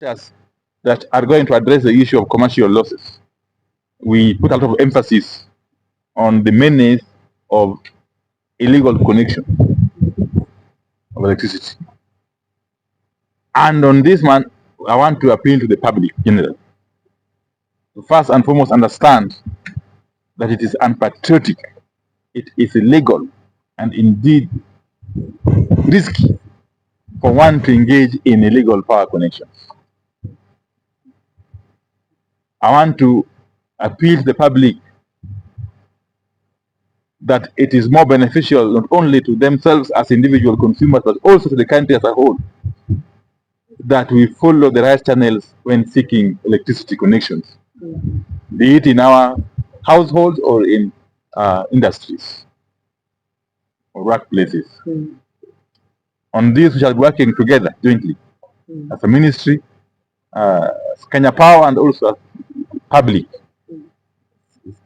that are going to address the issue of commercial losses. We put a lot of emphasis on the menace of illegal connection of electricity. And on this one, I want to appeal to the public generally to first and foremost understand that it is unpatriotic, it is illegal, and indeed risky for one to engage in illegal power connections. I want to appeal to the public that it is more beneficial not only to themselves as individual consumers, but also to the country as a whole, that we follow the right channels when seeking electricity connections, be it in our households or in industries or workplaces. On this, we shall be working together jointly as a ministry, as Kenya Power, and also as public,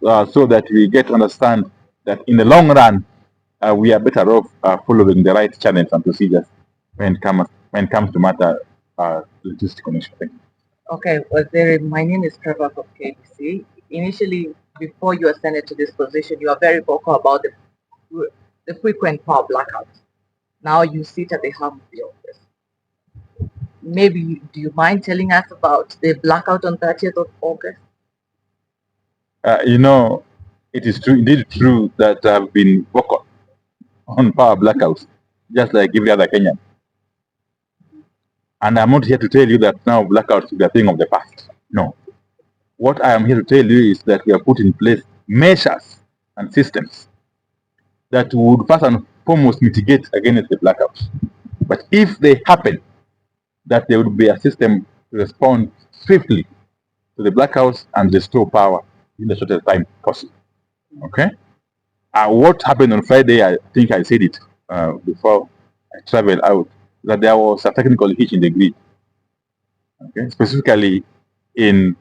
so that we get to understand that in the long run, we are better off following the right channels and procedures when it comes to matter electricity connection. Thank you. Okay, well, my name is Trevor from Kplc. Initially, before you ascended to this position, you are very vocal about the frequent power blackouts. Now you sit at the helm of the office. Maybe, do you mind telling us about the blackout on 30th of August? You know, it is true, indeed true that I've been vocal on power blackouts, just like every other Kenyan. And I'm not here to tell you that now blackouts will be a thing of the past. No. What I am here to tell you is that we have put in place measures and systems that would first and foremost mitigate against the blackouts. But if they happen, that there would be a system to respond swiftly to the blackouts and restore power in the shortest time possible. Okay? What happened on Friday, I think I said it before I traveled out, that there was a technical hitch in the grid. Okay? Specifically in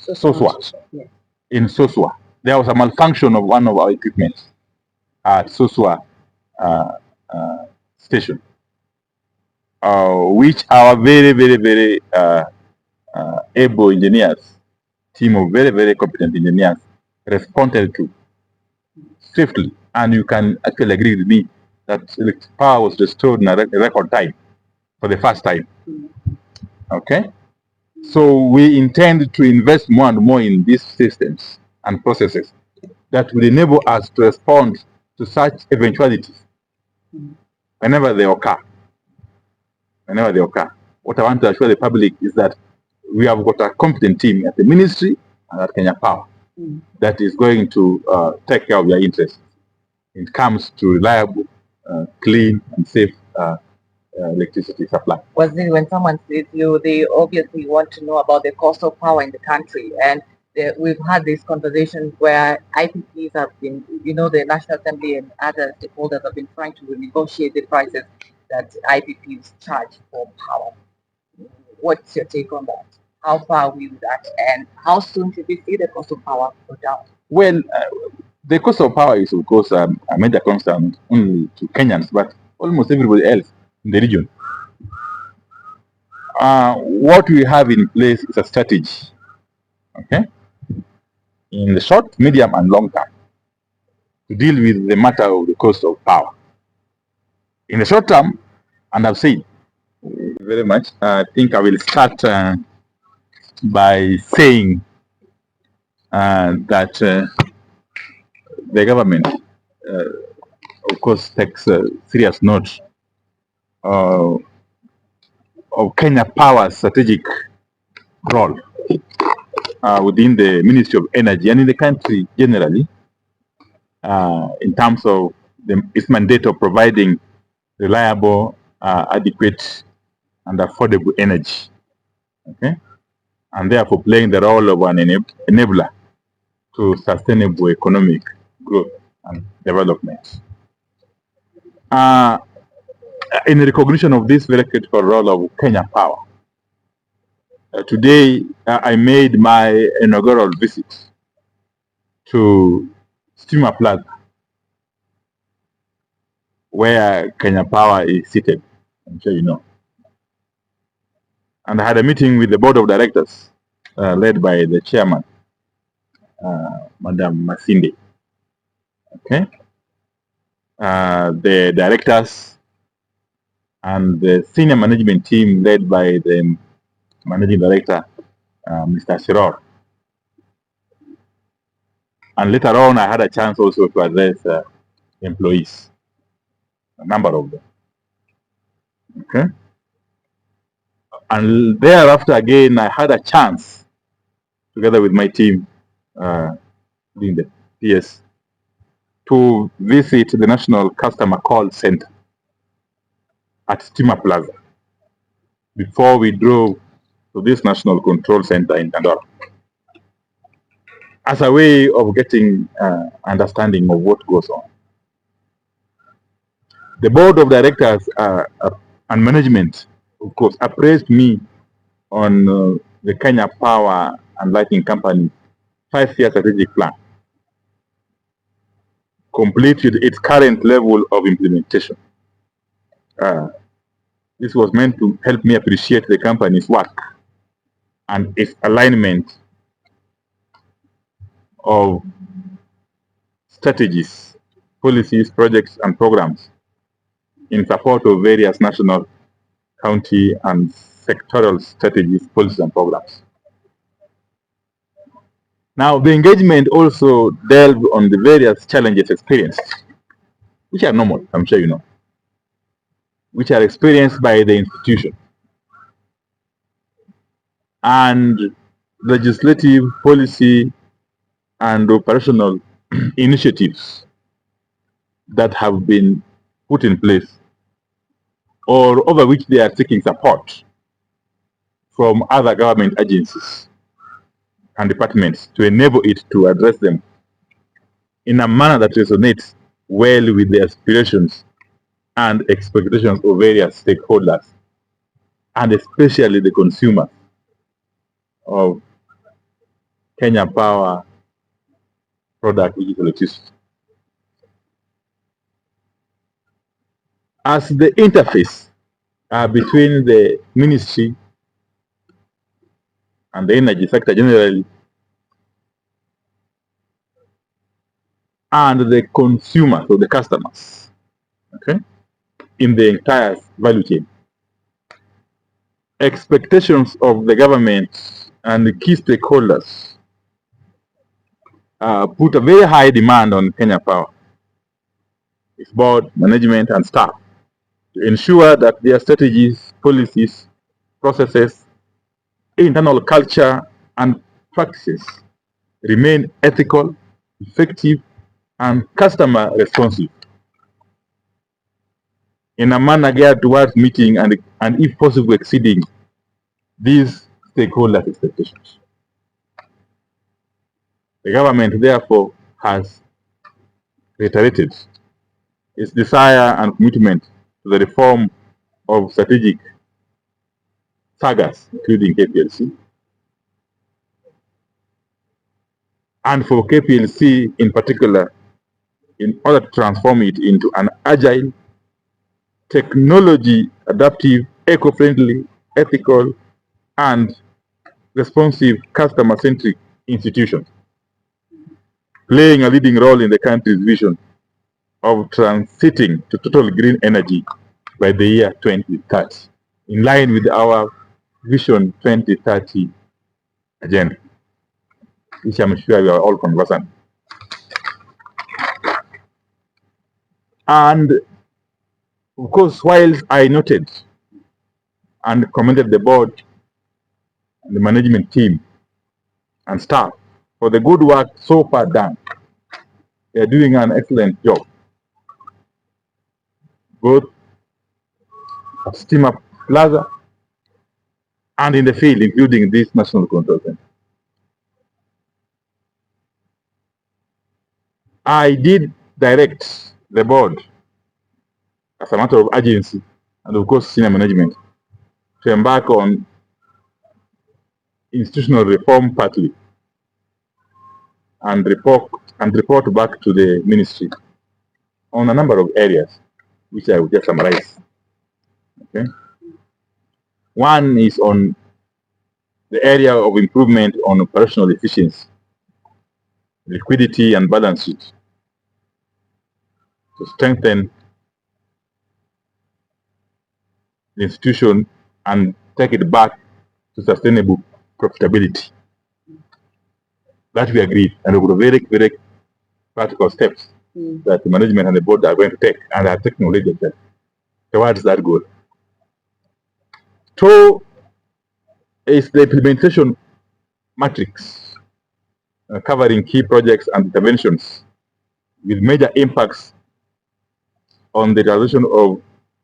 Soswa. Yes. In Soswa, there was a malfunction of one of our equipment at Soswa station, which our very able engineers, team of very competent engineers, responded to swiftly. And you can actually agree with me that power was restored in a record time for the first time. Okay? So we intend to invest more and more in these systems and processes that will enable us to respond to such eventualities whenever they occur. Whenever they occur. What I want to assure the public is that we have got a competent team at the ministry and at Kenya Power that is going to take care of their interests. It comes to reliable, clean, and safe electricity supply. When someone says you, they obviously want to know about the cost of power in the country, and we've had this conversation where IPPs have been, the National Assembly and other stakeholders have been trying to renegotiate the prices that IPPs charge for power. What's your take on that? How far are we with that, and how soon should we see the cost of power go down? Well, the cost of power is, of course, a major concern only to Kenyans, but almost everybody else in the region. What we have in place is a strategy, okay, in the short, medium, and long term to deal with the matter of the cost of power. In the short term, and I've said very much, I think I will start by saying that the government, of course, takes serious note of Kenya Power's strategic role within the Ministry of Energy and in the country generally, in terms of its mandate of providing reliable, adequate, and affordable energy. Okay, and therefore playing the role of an enabler to sustainable economic growth and development. In recognition of this very critical role of Kenya Power, today I made my inaugural visit to Steamer Plaza, where Kenya Power is seated. I'm sure you know. And I had a meeting with the board of directors, led by the chairman, Madam Masinde. Okay, the directors and the senior management team, led by the managing director, Mr. Shiror. And later on, I had a chance also to address employees, a number of them. Okay. And thereafter, again, I had a chance, together with my team, in the PS, to visit the National Customer Call Center at Stima Plaza before we drove to this National Control Center in Dandora, as a way of getting understanding of what goes on. The board of directors and management, of course, appraised me on the Kenya Power and Lighting Company 5-year strategic plan, complete with its current level of implementation. This was meant to help me appreciate the company's work and its alignment of strategies, policies, projects, and programs in support of various national, county, and sectoral strategies, policies, and programs. Now, the engagement also delved on the various challenges experienced, which are normal, I'm sure you know, which are experienced by the institution, and legislative, policy, and operational initiatives that have been put in place or over which they are seeking support from other government agencies and departments to enable it to address them in a manner that resonates well with the aspirations and expectations of various stakeholders, and especially the consumer of Kenya Power product, which is electricity. As the interface between the ministry and the energy sector generally and the consumers or the customers, okay, in the entire value chain, expectations of the government and the key stakeholders put a very high demand on Kenya Power, its board, management, and staff, to ensure that their strategies, policies, processes, internal culture, and practices remain ethical, effective, and customer responsive, in a manner geared towards meeting and if possible exceeding these stakeholders' expectations. The government therefore has reiterated its desire and commitment to the reform of strategic sagas, including Kplc, and for Kplc in particular, in order to transform it into an agile, technology adaptive, eco-friendly, ethical, and responsive, customer-centric institution, playing a leading role in the country's vision of transiting to total green energy by the year 2030, in line with our Vision 2030 agenda, which I'm sure we are all conversant. And of course, whilst I noted and commended the board and the management team and staff for the good work so far done, they are doing an excellent job, both at Stima Plaza and in the field, including this National Control Center. I did direct the board, as a matter of urgency, and of course senior management, to embark on institutional reform partly and report back to the ministry on a number of areas, which I will just summarize. Okay. One is on the area of improvement on operational efficiency, liquidity, and balance sheet to strengthen the institution and take it back to sustainable profitability. That we agreed, and we were very, very practical steps that the management and the board are going to take, and are taking already towards that goal. Two is the implementation matrix, covering key projects and interventions with major impacts on the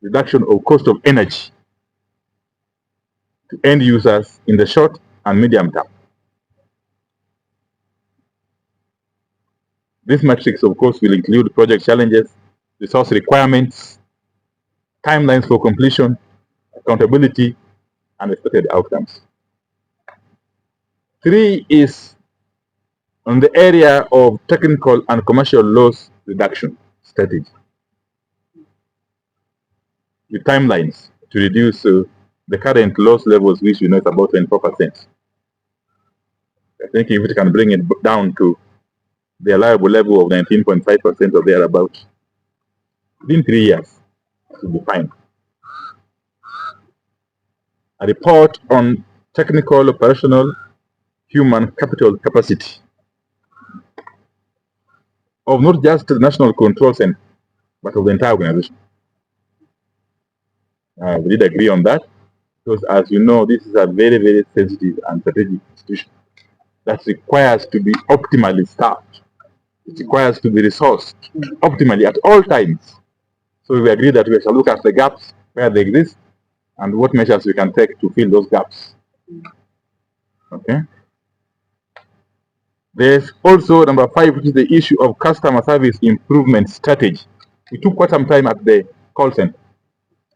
reduction of cost of energy to end users in the short and medium term. This matrix, of course, will include project challenges, resource requirements, timelines for completion, accountability, and expected outcomes. Three is on the area of technical and commercial loss reduction strategy, with timelines to reduce the current loss levels, which we know is about 24%. I think if we can bring it down to the allowable level of 19.5% or thereabouts, within 3 years, it will be fine. A report on technical, operational, human capital capacity of not just the National Control Center, but of the entire organization. We did agree on that, because as you know, this is a very, very sensitive and strategic institution that requires to be optimally staffed. It requires to be resourced optimally at all times. So we agreed that we shall look at the gaps where they exist and what measures we can take to fill those gaps. Okay. There's also number 5, which is the issue of customer service improvement strategy. We took quite some time at the call center,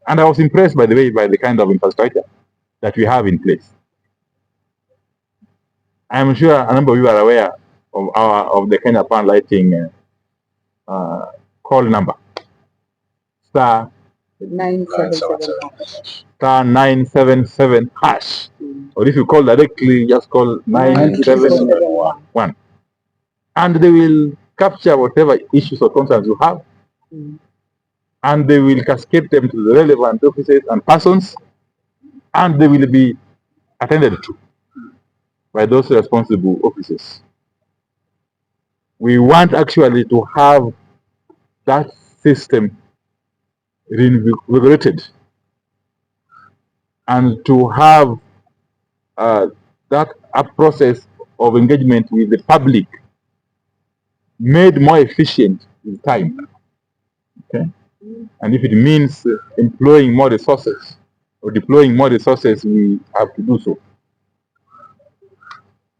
and I was impressed, by the way, by the kind of infrastructure that we have in place. I am sure a number of you are aware of the Kenya Power Lighting call number, star 977 hash. Or if you call directly, just call 971. And they will capture whatever issues or concerns you have, and they will cascade them to the relevant offices and persons, and they will be attended to by those responsible officers. We want actually to have that system reinvigorated, and to have that process of engagement with the public made more efficient with time. Okay? And if it means employing more resources or deploying more resources, we have to do so,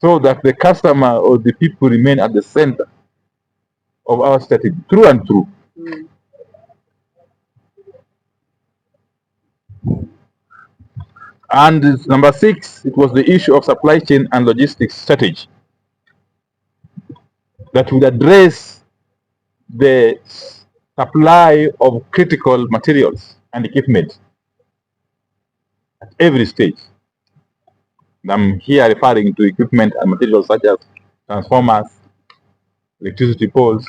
so that the customer or the people remain at the center of our strategy, through and through. And number 6, it was the issue of supply chain and logistics strategy that would address the supply of critical materials and equipment at every stage. And I'm here referring to equipment and materials such as transformers, electricity poles,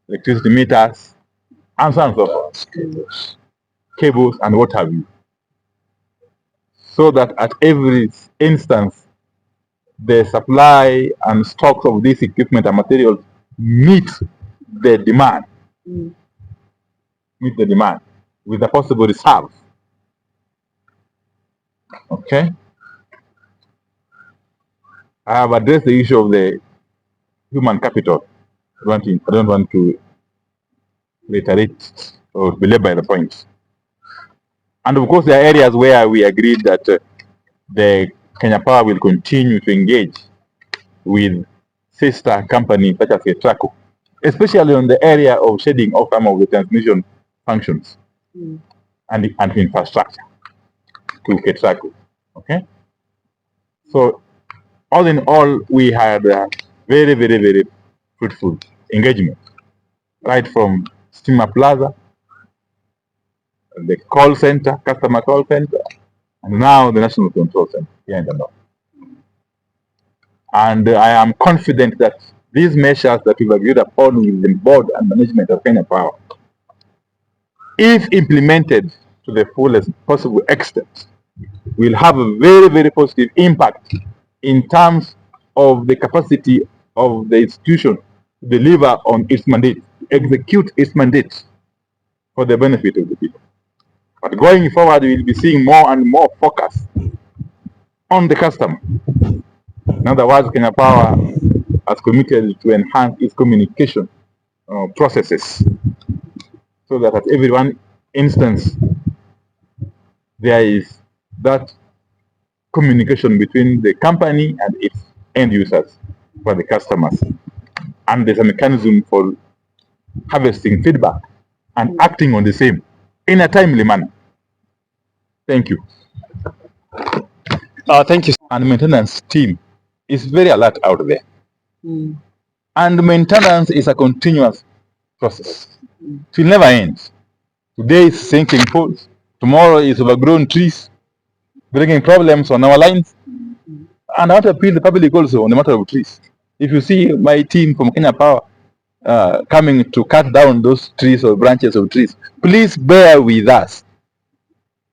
electricity meters, and so on and so forth, cables, and what have you. So that at every instance, the supply and stocks of this equipment and materials meet the demand, with the possible reserve. Okay. I have addressed the issue of the human capital. I don't want to reiterate or belabor the point. And of course, there are areas where we agreed that the Kenya Power will continue to engage with sister companies such as Kplc, especially on the area of shedding off some of the transmission functions and infrastructure to Kplc. Okay. So all in all, we had a very, very, very fruitful engagement, right from Steamer Plaza, the call center, customer call center, and now the National Control Center here in the north. And I am confident that these measures that we've agreed upon with the board and management of Kenya Power, if implemented to the fullest possible extent, will have a very, very positive impact in terms of the capacity of the institution to deliver on its mandate, to execute its mandate for the benefit of the people. But going forward, we will be seeing more and more focus on the customer. In other words, Kenya Power has committed to enhance its communication processes so that at every one instance there is that communication between the company and its end users for the customers. And there's a mechanism for harvesting feedback and acting on the same in a timely manner. Thank you. Thank you. And maintenance team is very alert out there. And maintenance is a continuous process. It will never end. Today is sinking poles. Tomorrow is overgrown trees, bringing problems on our lines. And I want to appeal the public also on the matter of trees. If you see my team from Kenya Power coming to cut down those trees or branches of trees, please bear with us.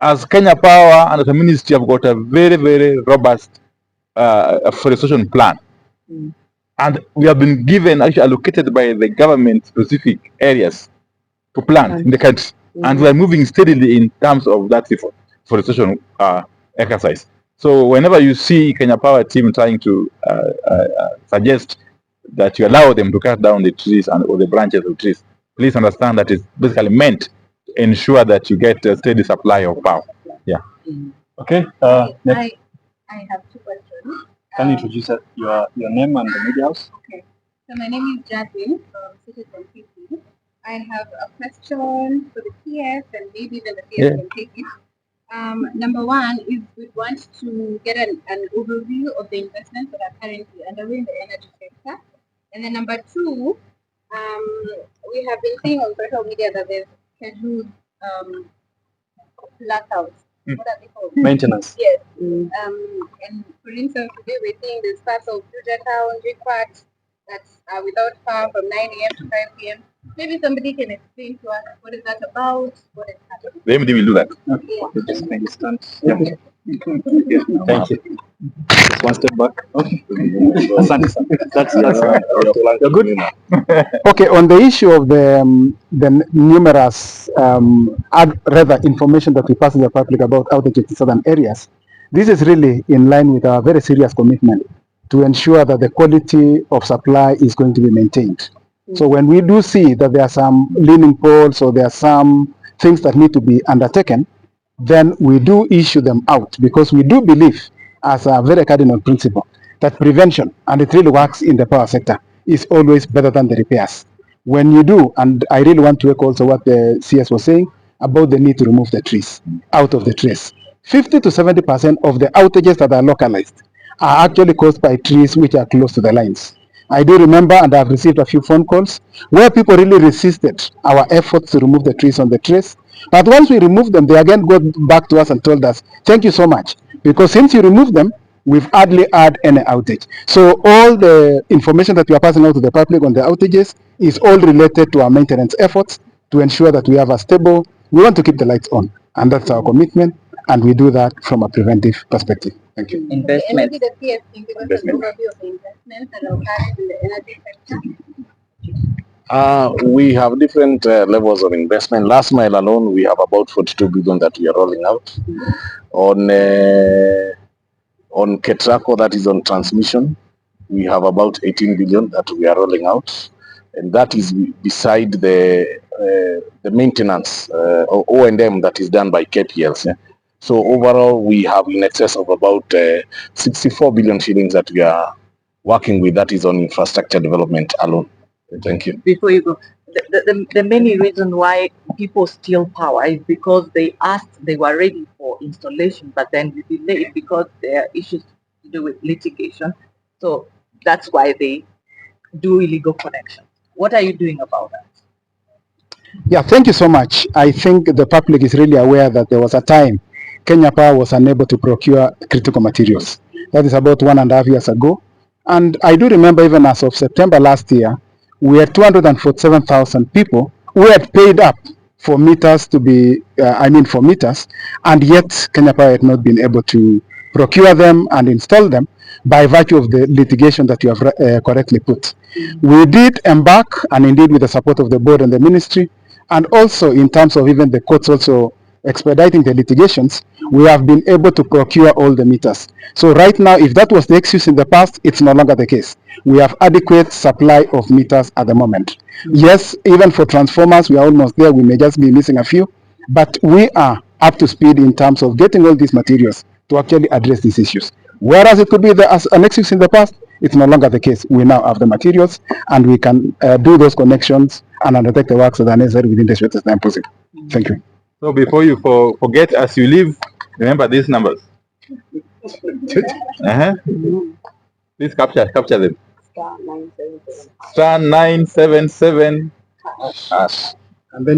As Kenya Power and the ministry have got a very, very robust afforestation plan. And we have been given, actually allocated by the government specific areas to plant in the country. And we are moving steadily in terms of that afforestation exercise. So whenever you see Kenya Power team trying to suggest that you allow them to cut down the trees or the branches of trees, please understand that it's basically meant to ensure that you get a steady supply of power. Yeah. Okay. I have two questions. Can you introduce your name and the media house? Okay. So my name is Jasmine from Citizen TV. I have a question for the PS and maybe even the PS can take it. Number one is we want to get an overview of the investments that are currently underway in the energy sector. And then number two, we have been seeing on social media that there's scheduled blackouts. What are they called? Maintenance. Yes. And for instance, today we're seeing there's parts of Juja Town, Jikpat, that are without power from 9 a.m. to 5 p.m. Maybe somebody can explain to us what is that about, what is happening. The MD will do that. Okay. Yeah. Thank you. Just one step back. Okay. That's you're good. Okay, on the issue of the numerous rather information that we pass to the public about outages in certain areas, this is really in line with our very serious commitment to ensure that the quality of supply is going to be maintained. So when we do see that there are some leaning poles or there are some things that need to be undertaken, then we do issue them out, because we do believe as a very cardinal principle that prevention, and it really works in the power sector, is always better than the repairs. When you do, and I really want to echo also what the CS was saying about the need to remove the trees out of the trace. 50 to 70% of the outages that are localized are actually caused by trees which are close to the lines. I do remember, and I've received a few phone calls where people really resisted our efforts to remove the trees on the trace. But once we removed them, they again got back to us and told us, thank you so much, because since you removed them, we've hardly had any outage. So all the information that we are passing out to the public on the outages is all related to our maintenance efforts to ensure that we have a stable, we want to keep the lights on, and that's our commitment, and we do that from a preventive perspective. Thank you. Investment. Maybe the PS can give us an overview of the investments that are carried in the energy sector. We have different levels of investment. Last mile alone, we have about 42 billion that we are rolling out. On Ketraco, that is on transmission, we have about 18 billion that we are rolling out. And that is beside the maintenance or O&M that is done by Kplc. So overall, we have in excess of about 64 billion shillings that we are working with. That is on infrastructure development alone. Thank you. Before you go, the main reason why people steal power is because they were ready for installation, but then you delayed because there are issues to do with litigation. So that's why they do illegal connections. What are you doing about that? Yeah, thank you so much. I think the public is really aware that there was a time Kenya Power was unable to procure critical materials. That is about 1.5 years ago. And I do remember even as of September last year, we had 247,000 people who had paid up for meters to be, for meters, and yet Kenya Power had not been able to procure them and install them by virtue of the litigation that you have correctly put. We did embark, and indeed with the support of the board and the ministry, and also in terms of even the courts also expediting the litigations, we have been able to procure all the meters. So right now, if that was the excuse in the past, it's no longer the case. We have adequate supply of meters at the moment. Yes, even for transformers, we are almost there. We may just be missing a few, but we are up to speed in terms of getting all these materials to actually address these issues. Whereas it could be as an excuse in the past, it's no longer the case. We now have the materials, and we can do those connections and undertake the works that are necessary within the shortest time possible. Thank you. So before you forget, as you leave, remember these numbers. Please capture them. Star 977. Star 977 Us. And then